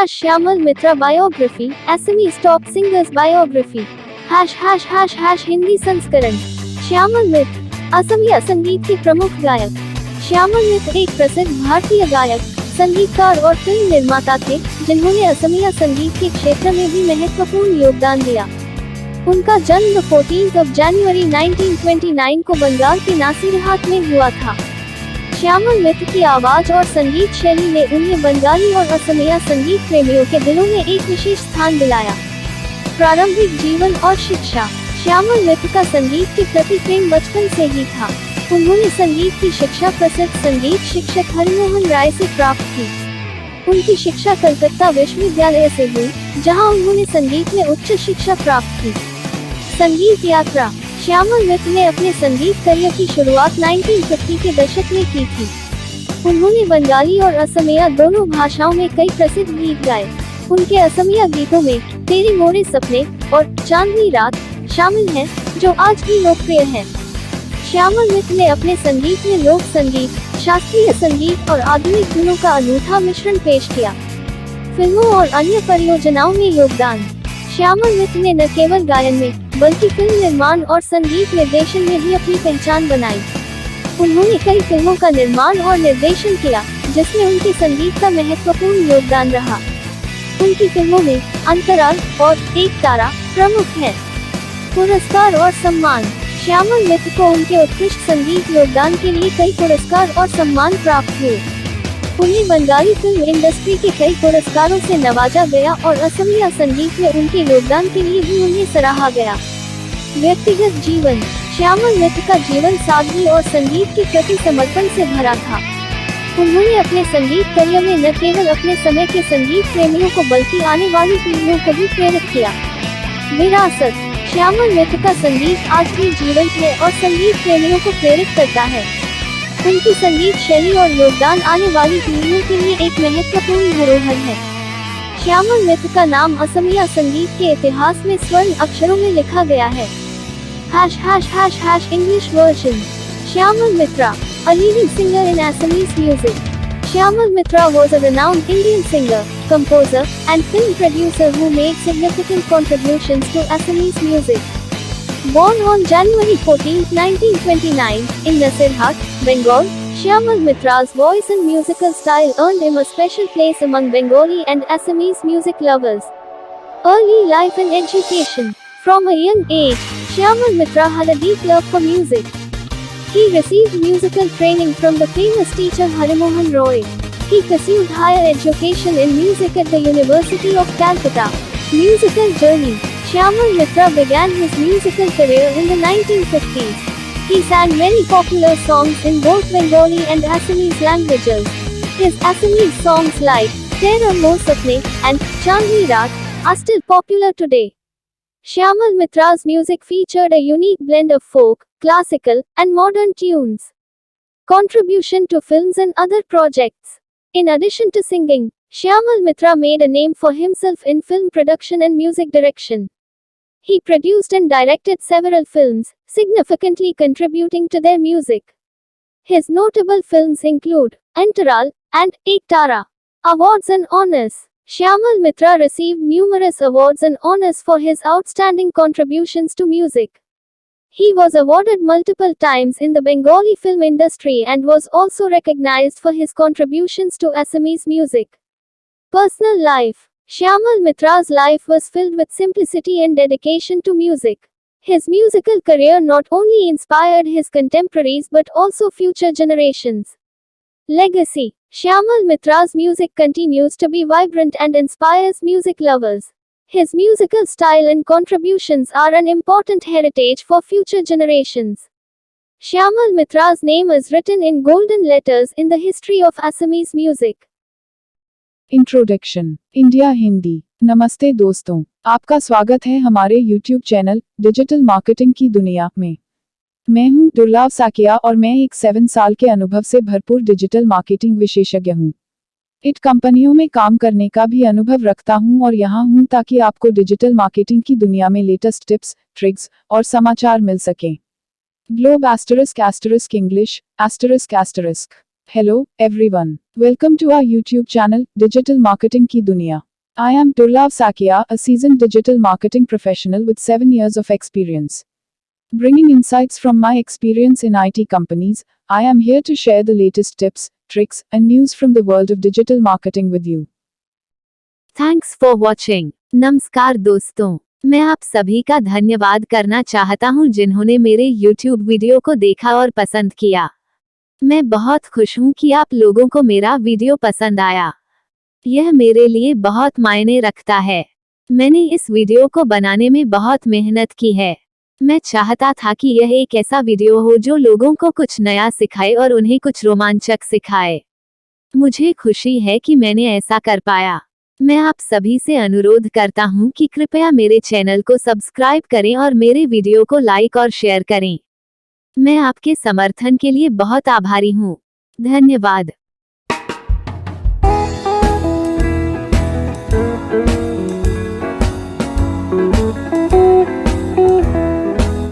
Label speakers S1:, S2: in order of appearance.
S1: Shyamal Mitra biography, Assamese top singers biography, Hindi संस्करण। श्यामल मित्र असमिया संगीत के प्रमुख गायक। श्यामल मित्र एक प्रसिद्ध भारतीय गायक, संगीतकार और फिल्म निर्माता थे, जिन्होंने असमिया संगीत के क्षेत्र में भी महत्वपूर्ण योगदान दिया। उनका जन्म 14 जनवरी 1929 को बंगाल के नासिरहाट में हुआ था। श्यामल मित्र की आवाज और संगीत शैली ने उन्हें बंगाली और असमिया संगीत प्रेमियों के दिलों में एक विशेष स्थान दिलाया। प्रारंभिक जीवन और शिक्षा। श्यामल मित्र का संगीत के प्रति प्रेम बचपन से ही था। उन्होंने संगीत की शिक्षा प्रसिद्ध संगीत शिक्षक हरिमोहन राय से प्राप्त की। उनकी शिक्षा कलकत्ता विश्वविद्यालय से हुई, जहां उन्होंने संगीत में उच्च शिक्षा प्राप्त की। संगीत यात्रा। श्यामल मित्र ने अपने संगीत करियर की शुरुआत 1950 के दशक में की थी। उन्होंने बंगाली और असमिया दोनों भाषाओं में कई प्रसिद्ध गीत गाए। उनके असमिया गीतों में तेरे मोरे सपने और चांदनी रात शामिल हैं, जो आज भी लोकप्रिय हैं। श्यामल मित्र ने अपने संगीत में लोक संगीत, शास्त्रीय संगीत और आधुनिक धुनों का अनूठा मिश्रण पेश किया। फिल्मों और अन्य परियोजनाओं में योगदान। श्यामल मित्र ने न केवल गायन में, बल्कि फिल्म निर्माण और संगीत निर्देशन में भी अपनी पहचान बनाई। उन्होंने कई फिल्मों का निर्माण और निर्देशन किया, जिसमें उनके संगीत का महत्वपूर्ण योगदान रहा। उनकी फिल्मों में अंतराल और एक तारा प्रमुख हैं। पुरस्कार और सम्मान। श्यामल मित्र को उनके उत्कृष्ट संगीत योगदान के लिए कई पुरस्कार और सम्मान प्राप्त हुए। उन्हें बंगाली फिल्म इंडस्ट्री के कई पुरस्कारों से नवाजा गया और असमिया संगीत में उनके योगदान के लिए भी उन्हें सराहा गया। व्यक्तिगत जीवन। श्यामल मित्र का जीवन सादगी और संगीत के प्रति समर्पण से भरा था। उन्होंने अपने संगीत करियर में न केवल अपने समय के संगीत प्रेमियों को, बल्कि आने वाली पीढ़ियों को भी प्रेरित किया। विरासत। श्यामल मित्र का संगीत आज भी जीवंत है और संगीत प्रेमियों को प्रेरित करता है। उनकी संगीत शैली और योगदान आने वाली पीढ़ियों के लिए एक महत्वपूर्ण धरोहर है। श्यामल मित्र का नाम असमिया संगीत के इतिहास में स्वर्ण अक्षरों में लिखा गया है। English version. Shyamal Mitra, a leading singer in Assamese music. Shyamal Mitra was a renowned Indian singer, composer, and film producer who made significant contributions to Assamese music. Born on January 14, 1929, in Nasirhat, Bengal, Shyamal Mitra's voice and musical style earned him a special place among Bengali and Assamese music lovers. Early life and education. From a young age, Shyamal Mitra had a deep love for music. He received musical training from the famous teacher Harimohan Roy. He pursued higher education in music at the University of Calcutta. Musical journey. Shyamal Mitra began his musical career in the 1950s. He sang many popular songs in both Bengali and Assamese languages. His Assamese songs like Tera Mo Sapne and Chandni Raat are still popular today. Shyamal Mitra's music featured a unique blend of folk, classical, and modern tunes. Contribution to films and other projects. In addition to singing, Shyamal Mitra made a name for himself in film production and music direction. He produced and directed several films, significantly contributing to their music. His notable films include Antaral and Ek Tara. Awards and honors. Shyamal Mitra received numerous awards and honors for his outstanding contributions to music. He was awarded multiple times in the Bengali film industry and was also recognized for his contributions to Assamese music. Personal life. Shyamal Mitra's life was filled with simplicity and dedication to music. His musical career not only inspired his contemporaries but also future generations. Legacy. Shyamal Mitra's music continues to be vibrant and inspires music lovers. His musical style and contributions are an important heritage for future generations. Shyamal Mitra's name is written in golden letters in the history of Assamese music.
S2: Introduction. India Hindi. नमस्ते दोस्तों, आपका स्वागत है हमारे YouTube channel digital marketing की दुनिया में। मैं हूं दुर्लभ साकिया और मैं एक 7 साल के अनुभव से भरपूर डिजिटल मार्केटिंग विशेषज्ञ हूं। इट कंपनियों में काम करने का भी अनुभव रखता हूं और यहां हूं ताकि आपको डिजिटल मार्केटिंग की दुनिया में लेटेस्ट टिप्स, ट्रिक्स और समाचार मिल सकें। Globe *** English ***. Hello, everyone. Welcome to our YouTube channel, Digital Marketing Ki Duniya. I am Durlav Sakia, a seasoned digital marketing professional with 7 years of experience. Bringing insights from my experience in IT companies, I am here to share the latest tips, tricks, and news from the world of digital marketing with you.
S1: Thanks for watching. नमस्कार दोस्तों, मैं आप सभी का धन्यवाद करना चाहता हूं जिन्होंने मेरे YouTube वीडियो को देखा और पसंद किया। मैं बहुत खुश हूं कि आप लोगों को मेरा वीडियो पसंद आया। यह मेरे लिए बहुत मायने रखता है। मैंने इस वीडियो को बनाने में बहुत मेहनत की है। मैं चाहता था कि यह एक ऐसा वीडियो हो जो लोगों को कुछ नया सिखाए और उन्हें कुछ रोमांचक सिखाए। मुझे खुशी है कि मैंने ऐसा कर पाया। मैं आप सभी से अनुरोध करता हूं कि कृपया मेरे चैनल को सब्सक्राइब करें और मेरे वीडियो को लाइक और शेयर करें। मैं आपके समर्थन के लिए बहुत आभारी हूं। धन्यवाद।